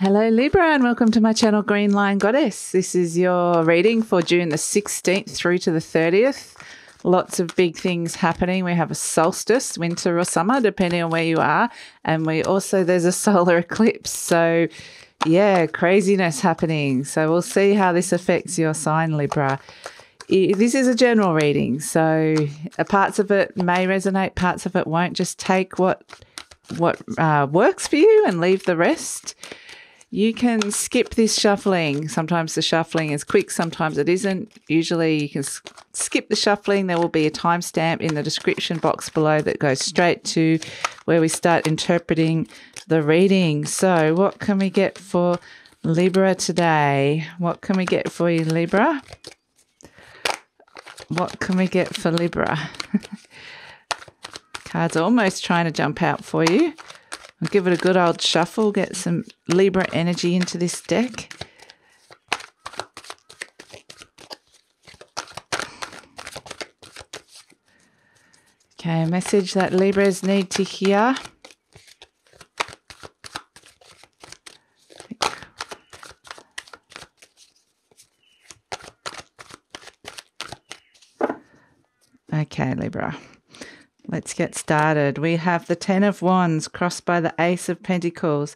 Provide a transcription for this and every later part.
Hello Libra and welcome to my channel GreenLion Goddess. This is your reading for June the 16th through to the 30th. Lots of big things happening. We have a solstice, winter or summer, depending on where you are. And there's a solar eclipse. So yeah, craziness happening. So we'll see how this affects your sign, Libra. This is a general reading. So parts of it may resonate, parts of it won't. Just take what works for you and leave the rest. You can skip this shuffling. Sometimes the shuffling is quick, sometimes it isn't. Usually you can skip the shuffling. There will be a timestamp in the description box below that goes straight to where we start interpreting the reading. So what can we get for Libra today? What can we get for you, Libra? What can we get for Libra? Cards are almost trying to jump out for you. I'll give it a good old shuffle, get some Libra energy into this deck. Okay, a message that Libras need to hear. Okay, Libra. Let's get started. We have the Ten of Wands crossed by the Ace of Pentacles.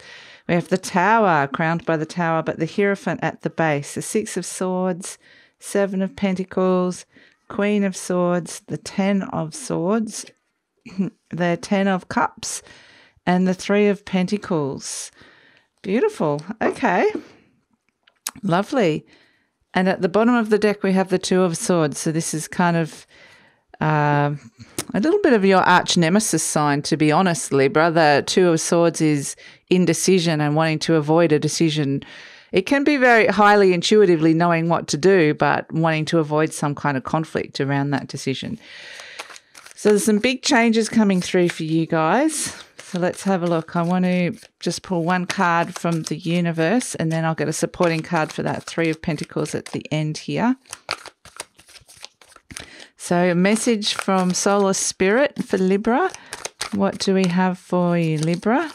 We have the Tower crowned by the Tower, but the Hierophant at the base. The Six of Swords, Seven of Pentacles, Queen of Swords, the Ten of Swords, the Ten of Cups, and the Three of Pentacles. Beautiful. Okay. Lovely. And at the bottom of the deck, we have the Two of Swords. So this is kind of a little bit of your arch nemesis sign, to be honest, Libra. The Two of Swords is indecision and wanting to avoid a decision. It can be very highly intuitively knowing what to do, but wanting to avoid some kind of conflict around that decision. So there's some big changes coming through for you guys. So let's have a look. I want to just pull one card from the universe and then I'll get a supporting card for that Three of Pentacles at the end here. So a message from Solar Spirit for Libra. What do we have for you, Libra?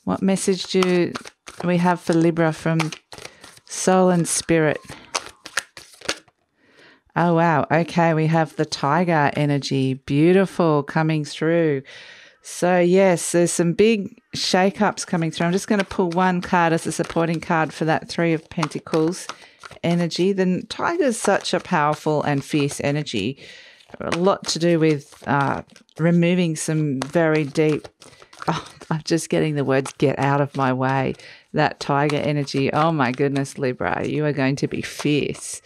What message do we have for Libra from Soul and Spirit? Oh, wow. Okay, we have the Tiger energy. Beautiful, coming through. So, yes, there's some big shake-ups coming through. I'm just going to pull one card as a supporting card for that Three of Pentacles energy. The Tiger is such a powerful and fierce energy. A lot to do with removing some very deep... Oh, I'm just getting the words, get out of my way. That Tiger energy. Oh, my goodness, Libra. You are going to be fierce.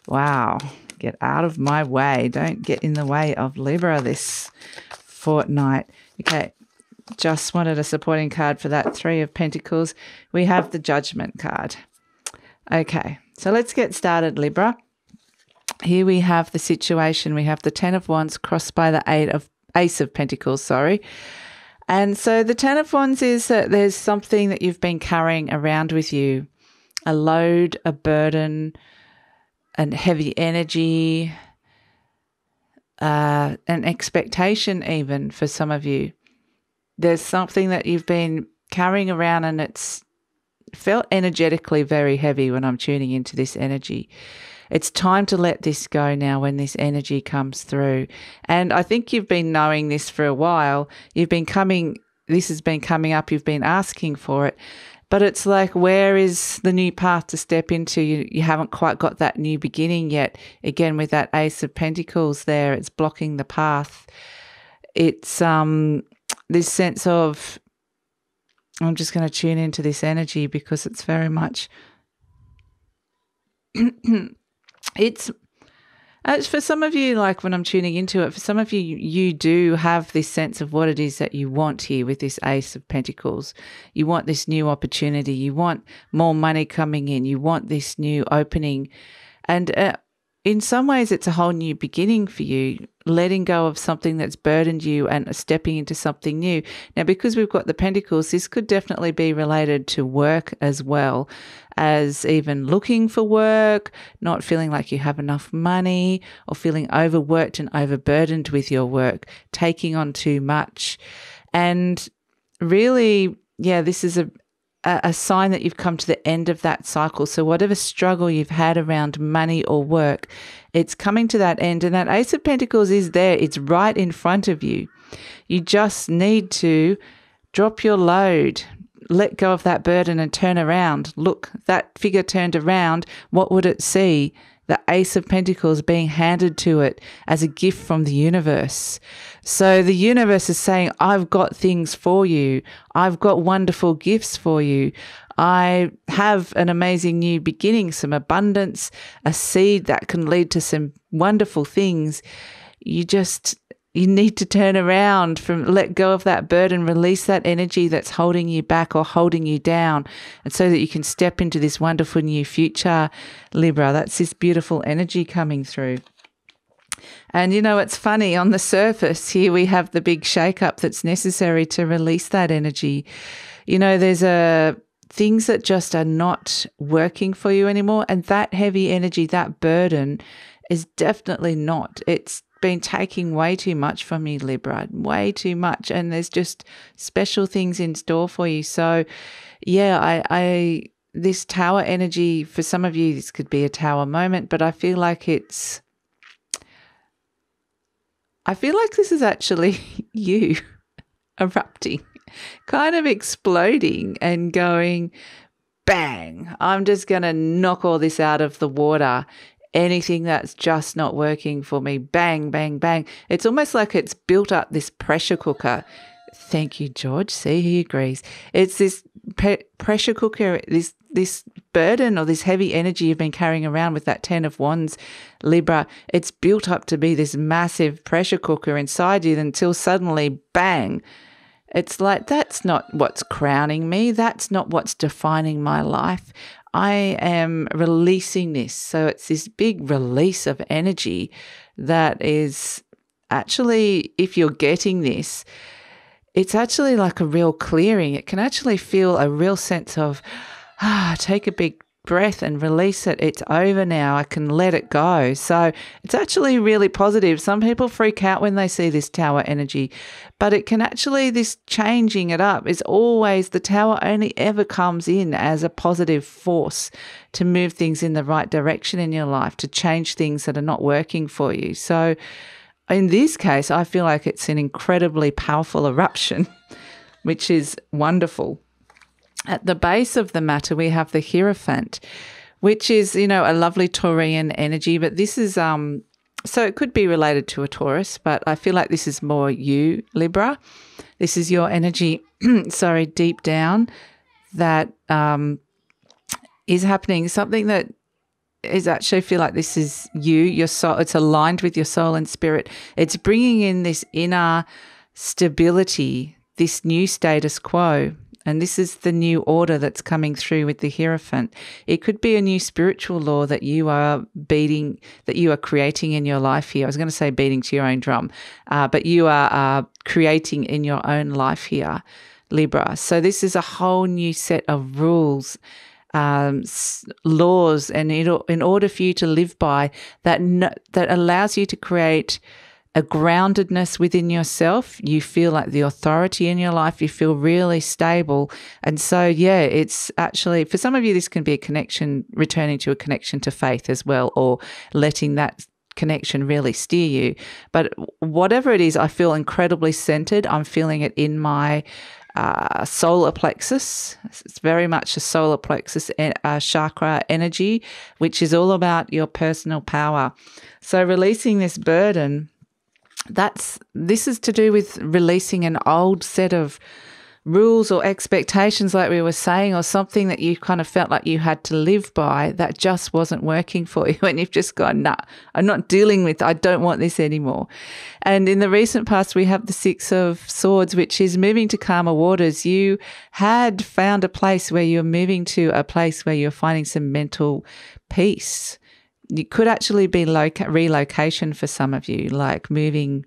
Wow. Get out of my way. Don't get in the way of Libra this fortnight. Okay, just wanted a supporting card for that Three of Pentacles. We have the Judgment card. Okay, so let's get started, Libra. Here we have the situation. We have the Ten of Wands crossed by the Ace of Pentacles, sorry. And so the Ten of Wands is that there's something that you've been carrying around with you, a load, a burden, and heavy energy, an expectation even for some of you. There's something that you've been carrying around and it's felt energetically very heavy when I'm tuning into this energy. It's time to let this go now when this energy comes through. And I think you've been knowing this for a while. This has been coming up, you've been asking for it. But it's like, where is the new path to step into? You haven't quite got that new beginning yet. Again, with that Ace of Pentacles there, it's blocking the path. It's this sense of, I'm just going to tune into this energy because it's very much, it's for some of you, like when I'm tuning into it, for some of you, you do have this sense of what it is that you want here with this Ace of Pentacles. You want this new opportunity. You want more money coming in. You want this new opening. And in some ways, it's a whole new beginning for you, letting go of something that's burdened you and stepping into something new. Now, because we've got the Pentacles, this could definitely be related to work as well, as even looking for work, not feeling like you have enough money, or feeling overworked and overburdened with your work, taking on too much. And really, yeah, this is a sign that you've come to the end of that cycle. So whatever struggle you've had around money or work, it's coming to that end. And that Ace of Pentacles is there. It's right in front of you. You just need to drop your load, let go of that burden and turn around. Look, that figure turned around. What would it see? The Ace of Pentacles being handed to it as a gift from the universe. So the universe is saying, I've got things for you. I've got wonderful gifts for you. I have an amazing new beginning, some abundance, a seed that can lead to some wonderful things. You need to turn around, let go of that burden, release that energy that's holding you back or holding you down, and so that you can step into this wonderful new future, Libra. That's this beautiful energy coming through. And you know, it's funny, on the surface here we have the big shake-up that's necessary to release that energy. You know, there's things that just are not working for you anymore, and that heavy energy, that burden is definitely not. It's been taking way too much from you, Libra, way too much, and there's just special things in store for you. So yeah, this tower energy, for some of you this could be a tower moment, but I feel like this is actually you erupting, kind of exploding and going bang, I'm just going to knock all this out of the water. Anything that's just not working for me, bang, bang, bang. It's almost like it's built up this pressure cooker. Thank you, George. See, he agrees. It's this pressure cooker, this burden or this heavy energy you've been carrying around with that 10 of Wands, Libra. It's built up to be this massive pressure cooker inside you until suddenly, bang, it's like, that's not what's crowning me. That's not what's defining my life. I am releasing this. So it's this big release of energy that is actually, if you're getting this, it's actually like a real clearing. It can actually feel a real sense of, take a big breath and release it. It's over now. I can let it go. So it's actually really positive. Some people freak out when they see this tower energy, but it can actually, this changing it up is always, the tower only ever comes in as a positive force to move things in the right direction in your life, to change things that are not working for you. So in this case, I feel like it's an incredibly powerful eruption, which is wonderful. At the base of the matter, we have the Hierophant, which is, you know, a lovely Taurian energy, but this is, so it could be related to a Taurus, but I feel like this is more you, Libra. This is your energy, sorry, deep down that is happening, something that is actually, feel like this is you, your soul. It's aligned with your soul and spirit. It's bringing in this inner stability, this new status quo. And this is the new order that's coming through with the Hierophant. It could be a new spiritual law that you are creating in your life here. I was going to say beating to your own drum, but you are creating in your own life here, Libra. So this is a whole new set of rules, laws, and in order for you to live by that allows you to create a groundedness within yourself. You feel like the authority in your life. You feel really stable. And so, yeah, it's actually, for some of you, this can be a connection, returning to a connection to faith as well, or letting that connection really steer you. But whatever it is, I feel incredibly centered. I'm feeling it in my solar plexus. It's very much a solar plexus chakra energy, which is all about your personal power. So releasing this burden, this is to do with releasing an old set of rules or expectations, like we were saying, or something that you kind of felt like you had to live by that just wasn't working for you, and you've just gone, nah, I'm not dealing with, I don't want this anymore. And in the recent past, we have the Six of Swords, which is moving to calmer waters. You had found a place where you're moving to a place where you're finding some mental peace. it could actually be relocation for some of you, like moving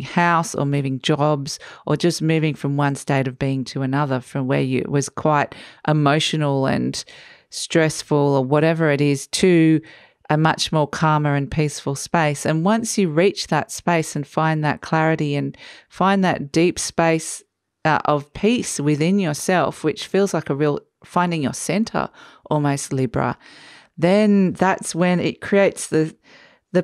house or moving jobs, or just moving from one state of being to another, from where you it was quite emotional and stressful or whatever it is, to a much more calmer and peaceful space. And once you reach that space and find that clarity and find that deep space of peace within yourself, which feels like a real finding your center almost, Libra, then that's when it creates the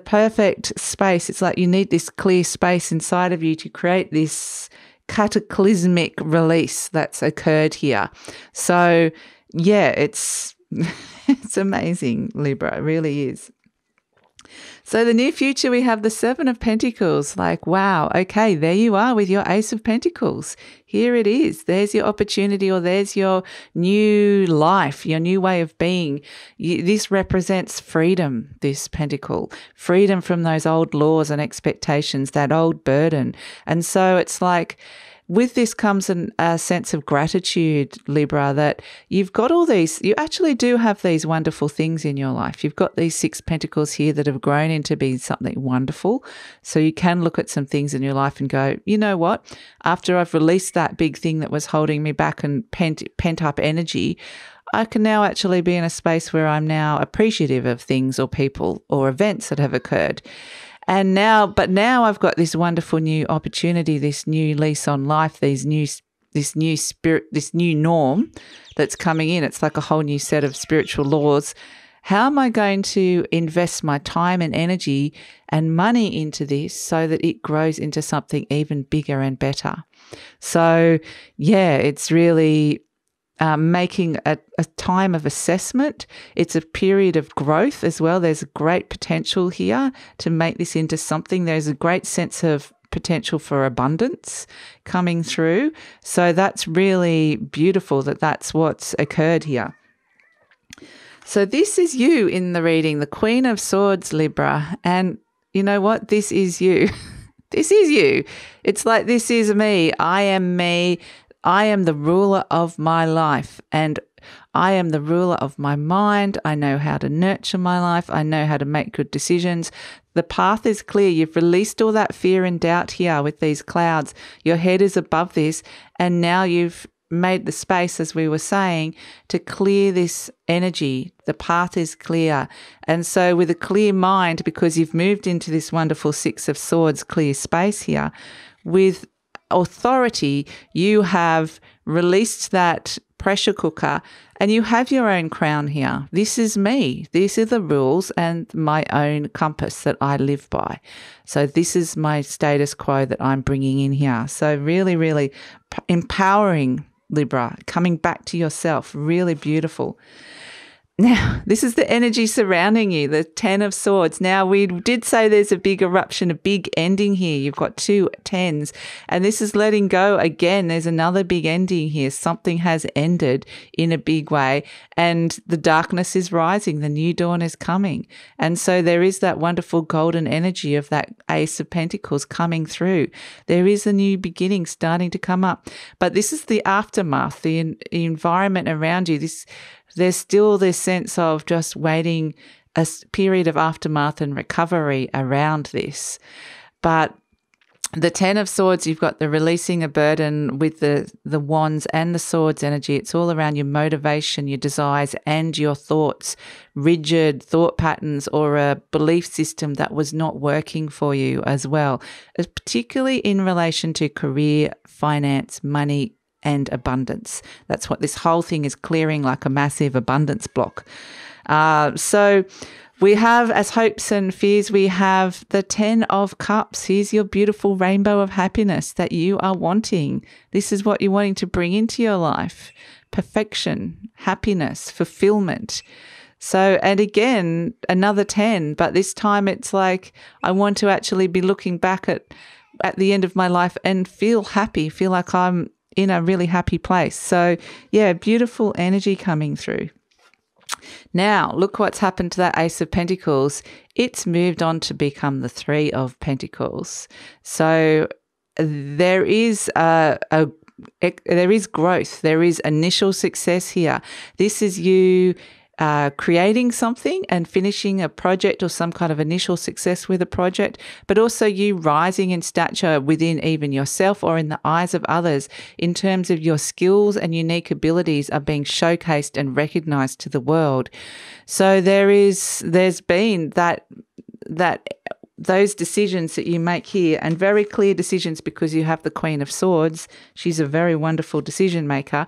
perfect space. It's like you need this clear space inside of you to create this cataclysmic release that's occurred here. So yeah, it's it's amazing, Libra. It really is. So the near future, we have the Seven of Pentacles. Like, wow, okay, there you are with your Ace of Pentacles. Here it is. There's your opportunity, or there's your new life, your new way of being. This represents freedom, this pentacle. Freedom from those old laws and expectations, that old burden. And so it's like, with this comes a sense of gratitude, Libra, that you've got all these, you actually do have these wonderful things in your life. You've got these 6 pentacles here that have grown into being something wonderful. So you can look at some things in your life and go, you know what? After I've released that big thing that was holding me back and pent up energy, I can now actually be in a space where I'm now appreciative of things or people or events that have occurred. And now I've got this wonderful new opportunity, this new lease on life, this new spirit, this new norm that's coming in. It's like a whole new set of spiritual laws. How am I going to invest my time and energy and money into this so that it grows into something even bigger and better? So yeah, it's really making a time of assessment. It's a period of growth as well. There's a great potential here to make this into something. There's a great sense of potential for abundance coming through. So that's really beautiful that's what's occurred here. So this is you in the reading, the Queen of Swords, Libra. And you know what? This is you. This is you. It's like, this is me. I am me. I am the ruler of my life, and I am the ruler of my mind. I know how to nurture my life. I know how to make good decisions. The path is clear. You've released all that fear and doubt here with these clouds. Your head is above this, and now you've made the space, as we were saying, to clear this energy. The path is clear. And so with a clear mind, because you've moved into this wonderful 6 of Swords clear space here, with authority, you have released that pressure cooker and you have your own crown here. This is me. These are the rules and my own compass that I live by. So this is my status quo that I'm bringing in here. So really, really empowering, Libra, coming back to yourself. Really beautiful. Now, this is the energy surrounding you, the 10 of Swords. Now, we did say there's a big eruption, a big ending here. You've got 2 10s, and this is letting go again. There's another big ending here. Something has ended in a big way, and the darkness is rising. The new dawn is coming. And so there is that wonderful golden energy of that Ace of Pentacles coming through. There is a new beginning starting to come up. But this is the aftermath, the environment around you. There's still this sense of just waiting a period of aftermath and recovery around this. But the 10 of Swords, you've got the releasing a burden with the wands and the swords energy. It's all around your motivation, your desires, and your thoughts, rigid thought patterns or a belief system that was not working for you as well, particularly in relation to career, finance, money, and abundance. That's what this whole thing is clearing, like a massive abundance block. So we have, as hopes and fears, we have the 10 of Cups. Here's your beautiful rainbow of happiness that you are wanting. This is what you're wanting to bring into your life. Perfection, happiness, fulfillment. So, and again, another 10, but this time it's like, I want to actually be looking back at the end of my life and feel happy, feel like I'm in a really happy place. So yeah, beautiful energy coming through. Now, look what's happened to that Ace of Pentacles. It's moved on to become the 3 of Pentacles. So there is there is growth. There is initial success here. This is you creating something and finishing a project or some kind of initial success with a project, but also you rising in stature within even yourself or in the eyes of others in terms of your skills and unique abilities are being showcased and recognized to the world. So there's been that those decisions that you make here, and very clear decisions because you have the Queen of Swords. She's a very wonderful decision maker.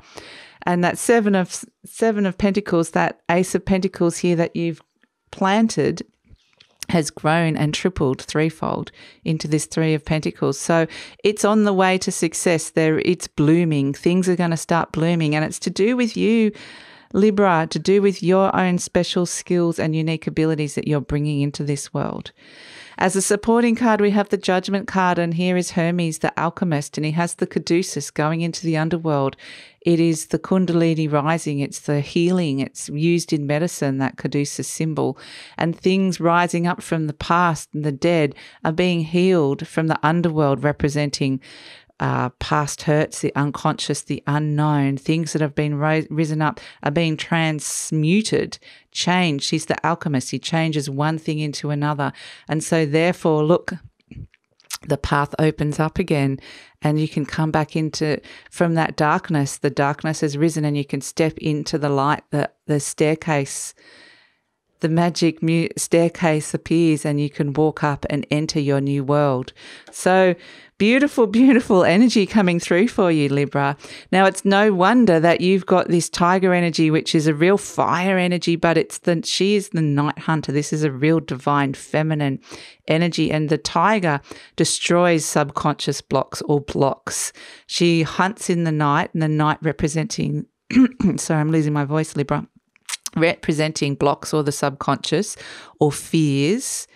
And that seven of Pentacles, that Ace of Pentacles here that you've planted has grown and tripled threefold into this Three of Pentacles. So it's on the way to success. It's blooming. Things are going to start blooming, and it's to do with you, Libra, to do with your own special skills and unique abilities that you're bringing into this world. As a supporting card, we have the Judgment card, and here is Hermes, the alchemist, and he has the caduceus going into the underworld. It is the Kundalini rising. It's the healing. It's used in medicine, that caduceus symbol. And things rising up from the past and the dead are being healed from the underworld, representing past hurts, the unconscious, the unknown. Things that have been risen up are being transmuted, changed. He's the alchemist. He changes one thing into another. And so therefore, look, the path opens up again and you can come back from that darkness. The darkness has risen and you can step into the light, the staircase. The magic staircase appears and you can walk up and enter your new world. So beautiful, beautiful energy coming through for you, Libra. Now, it's no wonder that you've got this tiger energy, which is a real fire energy, but she is the night hunter. This is a real divine feminine energy, and the tiger destroys subconscious blocks or blocks. She hunts in the night, and the night representing, sorry, I'm losing my voice, Libra, representing blocks or the subconscious or fears,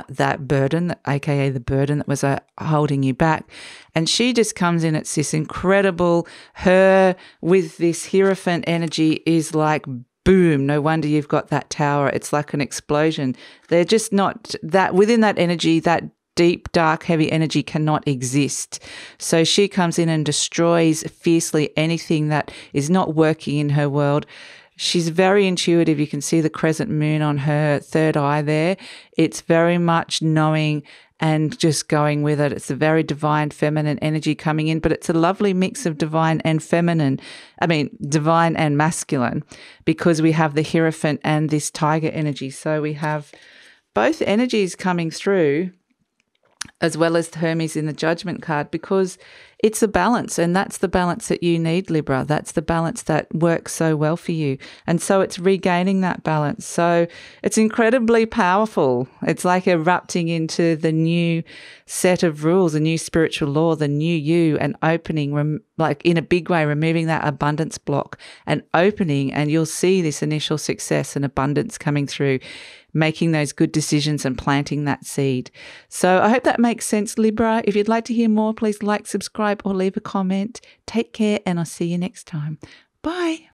that burden, aka the burden that was holding you back. And she just comes in, it's this incredible, her with this Hierophant energy is like boom, no wonder you've got that tower. It's like an explosion. They're just not that, within that energy, that deep, dark, heavy energy cannot exist. So she comes in and destroys fiercely anything that is not working in her world. She's very intuitive. You can see the crescent moon on her third eye there. It's very much knowing and just going with it. It's a very divine feminine energy coming in, but it's a lovely mix of divine and feminine. Divine and masculine, because we have the Hierophant and this tiger energy. So we have both energies coming through, as well as Hermes in the Judgment card, because it's a balance, and that's the balance that you need, Libra. That's the balance that works so well for you. And so it's regaining that balance. So it's incredibly powerful. It's like erupting into the new set of rules, a new spiritual law, the new you, and opening, like in a big way, removing that abundance block and opening, and you'll see this initial success and abundance coming through, making those good decisions and planting that seed. So I hope that makes sense, Libra. If you'd like to hear more, please like, subscribe, or leave a comment. Take care, and I'll see you next time. Bye.